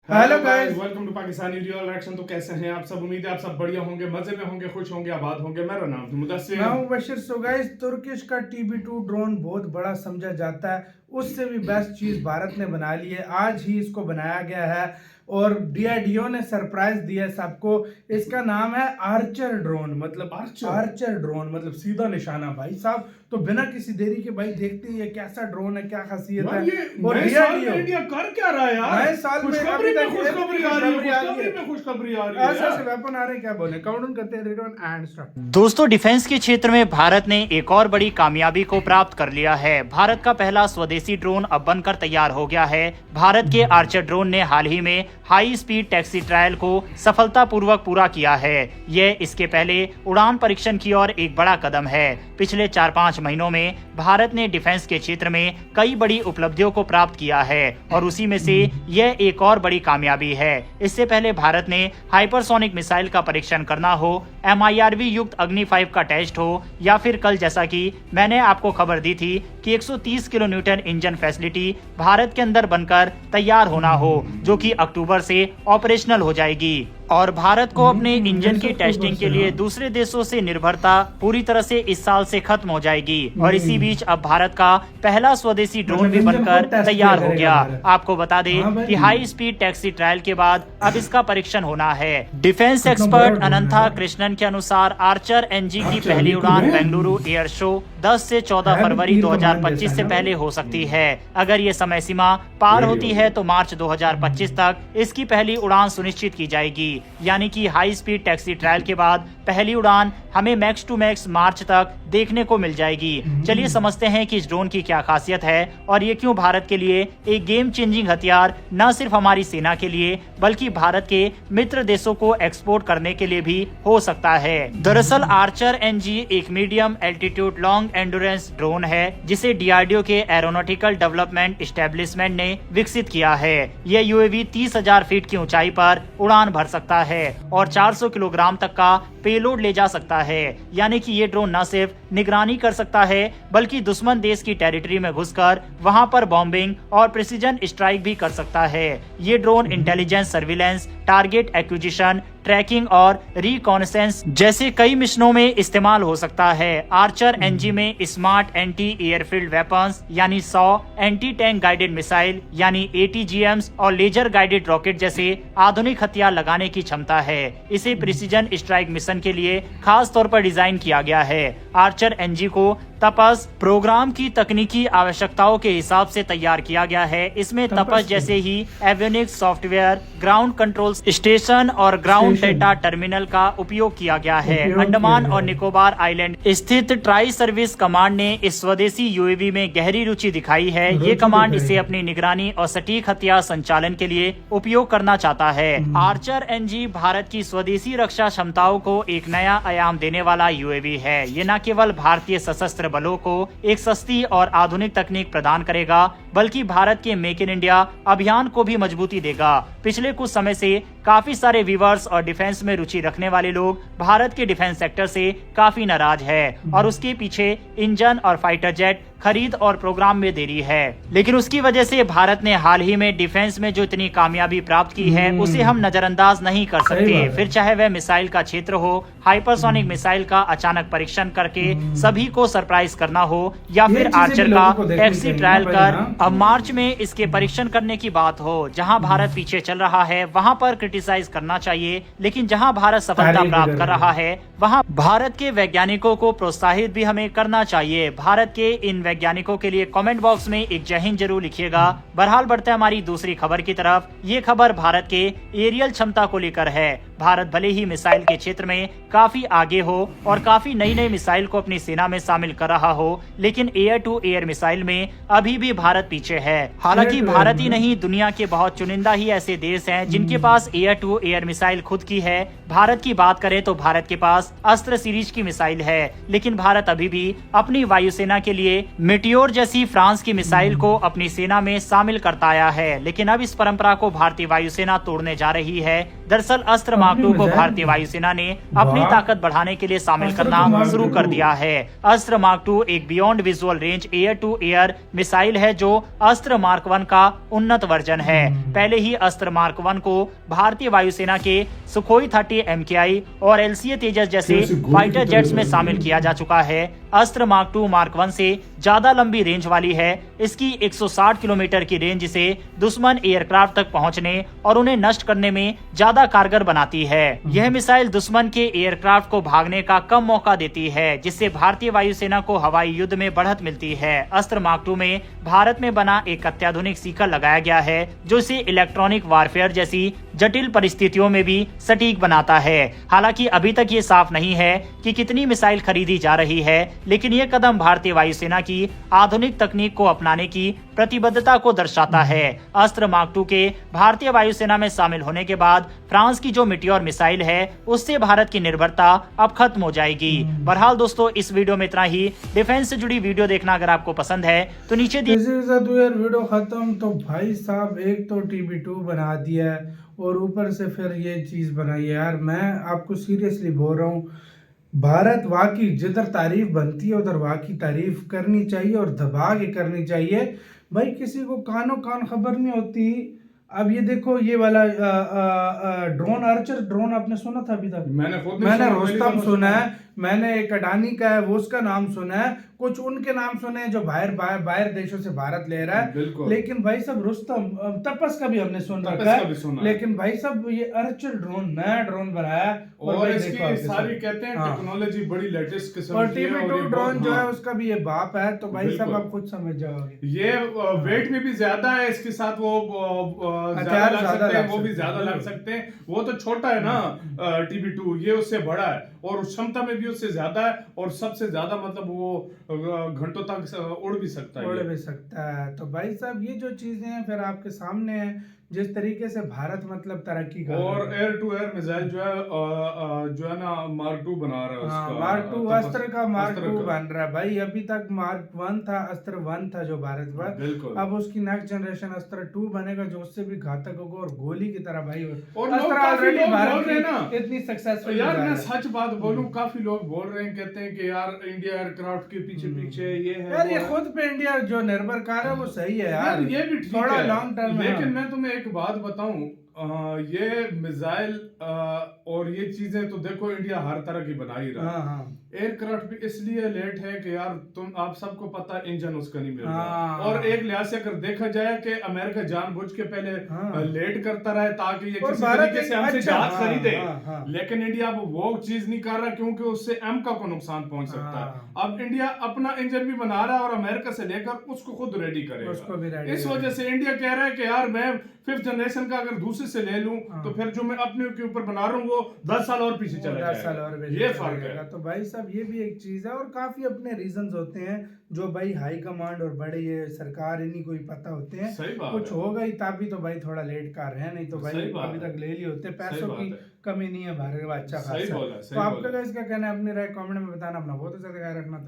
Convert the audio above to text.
Hello guys, welcome to Pakistani real reaction. तो कैसे हैं आप सब? उम्मीद है आप सब बढ़िया होंगे, मजे में होंगे, खुश होंगे, आबाद होंगे। मेरा नाम है मुदस्सिर, मैं हूं बशीर। सो गाइस, तुर्किश का TB2 ड्रोन बहुत बड़ा समझा जाता है, उससे भी बेस्ट चीज भारत ने बना ली है। आज ही इसको बनाया गया है और DRDO ने सरप्राइज दिया सबको। इसका नाम है आर्चर ड्रोन, मतलब आर्चर ड्रोन मतलब सीधा निशाना भाई साहब। तो बिना किसी देरी के भाई देखते ही ये कैसा ड्रोन है, क्या खासियत है। और DRDO इंडिया कर क्या रहा है यार? नए साल में खुशखबरी में खुशखबरी आ रही है, ऐसे ऐसे वेपन आ रहे हैं, क्या बोले। काउंटडाउन करते हैं, 3 2 1 एंड स्टार्ट। दोस्तों, डिफेंस के क्षेत्र में भारत ने एक और बड़ी कामयाबी को प्राप्त कर लिया है। भारत का पहला स्वदेशी ड्रोन अब बनकर तैयार हो गया है। भारत के आर्चर ड्रोन ने हाल ही में हाई स्पीड टैक्सी ट्रायल को सफलतापूर्वक पूरा किया है। यह इसके पहले उड़ान परीक्षण की ओर एक बड़ा कदम है। पिछले 4-5 महीनों में भारत ने डिफेंस के क्षेत्र में कई बड़ी उपलब्धियों को प्राप्त किया है और उसी में से यह एक और बड़ी कामयाबी है। इससे पहले भारत ने हाइपरसोनिक मिसाइल का परीक्षण करना हो, MIRV युक्त अग्नि 5 का टेस्ट हो, या फिर कल जैसा कि मैंने आपको खबर दी थी कि 130 kilo Newton engine facility Bharat के अंदर बनकर तैयार होना हो, जो कि अक्टूबर से ऑपरेशनल हो जाएगी। और भारत को अपने इंजन की टेस्टिंग के लिए दूसरे देशों से निर्भरता पूरी तरह से इस साल से खत्म हो जाएगी। और इसी बीच अब भारत का पहला स्वदेशी ड्रोन भी बनकर तैयार हो गया। आपको बता दें कि हाई स्पीड टैक्सी ट्रायल के बाद अब इसका परीक्षण होना है। डिफेंस एक्सपर्ट अनंथा कृष्णन के अनुसार आर्चर NG की पहली उड़ान बेंगलुरु एयर शो 10 से 14 फरवरी 2025 से पहले हो सकती है। अगर ये समय सीमा पार होती है तो मार्च 2025 तक इसकी पहली उड़ान सुनिश्चित की जाएगी। यानी कि हाई स्पीड टैक्सी ट्रायल के बाद पहली उड़ान हमें मैक्स टू मैक्स मार्च तक देखने को मिल जाएगी। चलिए समझते हैं कि इस ड्रोन की क्या खासियत है और ये क्यों भारत के लिए एक गेम चेंजिंग हथियार न सिर्फ हमारी सेना के लिए बल्कि भारत के मित्र देशों को एक्सपोर्ट करने के लिए भी हो सकता है। दरअसल आर्चर NG एक medium altitude long endurance drone है जिसे DRDO के एरोनॉटिकल डेवलपमेंट एस्टेब्लिशमेंट ने विकसित किया है। यह UAV 30,000 फीट की ऊंचाई पर उड़ान भर सकता है और 400 किलोग्राम तक का पेलोड ले जा सकता है। यानी कि ये ड्रोन न सिर्फ निगरानी कर सकता है बल्कि दुश्मन देश की टेरिटरी में घुसकर वहां पर बॉम्बिंग और प्रिसीजन स्ट्राइक भी कर सकता है। ये drone intelligence, surveillance, target acquisition, tracking और रिकॉनेसेंस जैसे कई मिशनों में इस्तेमाल हो सकता है। आर्चर NG में स्मार्ट एंटी एयरफील्ड वेपन्स यानी सॉ, एंटी टैंक गाइडेड मिसाइल यानी ATGMs और लेजर गाइडेड रॉकेट जैसे आधुनिक हथियार लगाने की क्षमता है। इसे प्रिसीजन स्ट्राइक मिशन के लिए खास तौर पर डिजाइन किया गया है। आर्चर NG को तपस प्रोग्राम की तकनीकी आवश्यकताओं के हिसाब से तैयार किया गया है। इसमें तपस जैसे ही avionics software, ground control station और ग्राउंड डेटा टर्मिनल का उपयोग किया गया है। अंडमान और निकोबार आइलैंड स्थित ट्राई सर्विस कमांड ने इस स्वदेशी UAV में गहरी रुचि दिखाई है। ये कमांड इसे अपनी निगरानी और सटीक हथियार संचालन के लिए उपयोग करना चाहता है। आर्चर NG भारत की स्वदेशी रक्षा क्षमताओं को एक नया आयाम देने वाला UAV है। ये न केवल भारतीय सशस्त्र बलों को एक सस्ती और आधुनिक तकनीक प्रदान करेगा बल्कि भारत के मेक इन इंडिया अभियान को भी मजबूती देगा। पिछले कुछ समय से काफी सारे व्यूअर्स और डिफेंस में रुचि रखने वाले लोग भारत के डिफेंस सेक्टर से काफी नाराज है और उसके पीछे इंजन और फाइटर जेट खरीद और प्रोग्राम में देरी है। लेकिन उसकी वजह से भारत ने हाल ही में डिफेंस में जो इतनी कामयाबी प्राप्त की है उसे हम नजरअंदाज नहीं कर सकते। फिर चाहे वह मिसाइल का क्षेत्र हो, हाइपरसोनिक मिसाइल का अचानक परीक्षण करके सभी को सरप्राइज करना हो, या फिर आर्चर का टैक्सी ट्रायल कर अब मार्च में इसके परीक्षण करने की बात हो। जहां भारत पीछे चल रहा है वहां पर क्रिटिसाइज करना चाहिए, लेकिन जहां भारत सफलता प्राप्त कर रहा है वहां भारत के वैज्ञानिकों को प्रोत्साहित भी हमें करना चाहिए। भारत के इन वैज्ञानिकों के लिए कमेंट बॉक्स में एक जय हिंद जरूर लिखिएगा। बहरहाल बढ़ते हैं हमारी दूसरी खबर की तरफ। ये खबर भारत के एरियल क्षमता को लेकर है। भारत भले ही मिसाइल के क्षेत्र में काफी आगे हो और काफी नई नई मिसाइल को अपनी सेना में शामिल कर रहा हो, लेकिन एयर टू एयर मिसाइल में अभी भी भारत पीछे है। हालांकि भारत ही नहीं, दुनिया के बहुत चुनिंदा ही ऐसे देश हैं जिनके पास एयर टू एयर मिसाइल खुद की है। भारत की बात करें तो भारत के पास अस्त्र सीरीज की मिसाइल है, लेकिन भारत अभी भी अपनी वायुसेना के लिए मीटियोर जैसी फ्रांस की मिसाइल को अपनी सेना में शामिल करता आया है, लेकिन अब इस परंपरा को भारतीय वायुसेना तोड़ने जा रही है। दरअसल अस्त्र मार्क 2 को भारतीय वायुसेना ने अपनी ताकत बढ़ाने के लिए शामिल करना शुरू कर दिया है। अस्त्र मार्क 2 एक beyond visual range air to air missile है जो अस्त्र मार्क 1 का उन्नत वर्जन है। पहले ही अस्त्र मार्क 1 को भारतीय वायुसेना के सुखोई 30 MKI और LCA तेजस जैसे फाइटर जेट्स में शामिल किया जा चुका है। अस्त्र मार्क 2 मार्क 1 से ज्यादा लंबी रेंज वाली है। इसकी 160 किलोमीटर की रेंज इसे दुश्मन एयरक्राफ्ट तक पहुंचने और उन्हें नष्ट करने में ज्यादा कारगर बनाती है। यह मिसाइल दुश्मन के एयरक्राफ्ट को भागने का कम मौका देती है, जिससे भारतीय वायुसेना को हवाई युद्ध में बढ़त मिलती है। अस्त्र मार्क 2 में भारत में बना एक अत्याधुनिक सीकर लगाया गया है जो इसे इलेक्ट्रॉनिक वारफेयर जैसी जटिल परिस्थितियों में भी सटीक बनाता है। हालांकि अभी तक ये साफ नहीं है कि कितनी मिसाइल खरीदी जा रही है, लेकिन ये कदम भारतीय वायुसेना की आधुनिक तकनीक को अपनाने की प्रतिबद्धता को दर्शाता है। अस्त्र मार्क 2 के भारतीय वायुसेना में शामिल होने के बाद फ्रांस की जो मीटियोर मिसाइल है उससे भारत की निर्भरता अब खत्म हो जाएगी। बहरहाल दोस्तों, इस वीडियो में इतना ही। डिफेंस से जुड़ी वीडियो देखना अगर आपको पसंद है तो नीचे दिए यार वीडियो खत्म। तो भाई साहब एक तो TB2 बना दिया है और ऊपर से फिर ये चीज बनाई है। यार मैं आपको सीरियसली बोल रहा हूँ, भारत वाकई जिधर तारीफ बनती है उधर वाकई तारीफ करनी चाहिए और दबा के करनी चाहिए। भाई किसी को कानो कान खबर नहीं होती। अब ये देखो ये वाला ड्रोन आर्चर ड्रोन आपने सुना था अभी तक? मैंने रोस्तम सुना है, मैंने एक अडानी का है वो उसका नाम सुना है, कुछ उनके नाम सुने हैं जो बाहर देशों से भारत ले रहा है। लेकिन भाई सब रुस्तम तपस का भी हमने सुन रखा है, लेकिन भाई सब ये आर्चर ड्रोन नया ड्रोन बनाया और इसकी सारी कहते हैं टेक्नोलॉजी बड़ी लेटेस्ट किस्म की है। और TB2 ड्रोन जो है उसका भी ये बाप है। तो भाई सब आप खुद समझ जाओगे। ये वेट में भी ज्यादा है, इसके साथ वो ज्यादा लग सकते हैं, वो भी ज्यादा लग सकते हैं। वो तो छोटा है ना TB2, ये उससे बड़ा है और क्षमता में भी उससे ज्यादा है और सबसे ज्यादा मतलब वो घंटों तक उड़ भी सकता है। तो भाई साहब ये जो चीजें हैं फिर आपके सामने है, जिस तरीके से भारत मतलब तरक्की कर और एयर टू एयर मिसाइल जो है ना मार्क 2 बना रहा है उसका। मार्क 2 अस्त्र का मार्क 2 बन रहा है भाई। अभी तक मार्क 1 था, अस्त्र 1 था जो भारत पर। अब उसकी नेक्स्ट जनरेशन अस्त्र 2 बनेगा जो उससे भी घातक होगा और गोली की तरह भाई। और अस्त्र ऑलरेडी भारत में ना इतनी सक्सेसफुल। यार मैं सच बात बोलूं, काफी लोग बोल रहे हैं, कहते हैं कि यार इंडिया एयरक्राफ्ट के पीछे ये है। यार ये खुद पे इंडिया जो निर्भर कार है वो सही है यार, ये भी ठीक थोड़ा है लॉन्ग टर्म। लेकिन मैं तुम्हें एक बात बताऊं, ये मिसाइल और ये चीजें तो देखो इंडिया हर तरह की बना ही रहा है। एयरक्राफ्ट भी इसलिए लेट है कि यार आप सबको पता है इंजन उसका नहीं मिल रहा। और एक लिहाज से अगर देखा जाए कि अमेरिका जानबूझ के पहले लेट करता रहा ताकि ये किसी तरीके से हमसे जहाज खरीदे, लेकिन इंडिया अब वो चीज नहीं कर रहा क्योंकि उससे अमेरिका को नुकसान पहुंच सकता है। अब इंडिया अपना इंजन भी बना रहा है और अमेरिका से लेकर उसको खुद रेडी करेगा। इस वजह से इंडिया कह रहा है कि यार मैं 5th जनरेशन का अगर दूसरे से ले लूं तो फिर जो मैं अपने के ऊपर बना रहा हूं वो 10 साल और पीछे चला जाएगा। ये फर्क है। तो भाई साहब ये भी एक चीज है और काफी अपने रीजंस होते हैं जो भाई हाई कमांड और बड़े ये सरकार इन्हीं को ही पता होते हैं। कुछ होगा ही तभी तो भाई थोड़ा लेट कर रहे हैं, नहीं तो भाई अभी तक ले लिए होते। पैसों की कमी नहीं है भारत में, अच्छा खासा। तो आपका क्या कहना है, अपनी राय कमेंट में बताना। अपना बहुत अच्छा ख्याल रखना।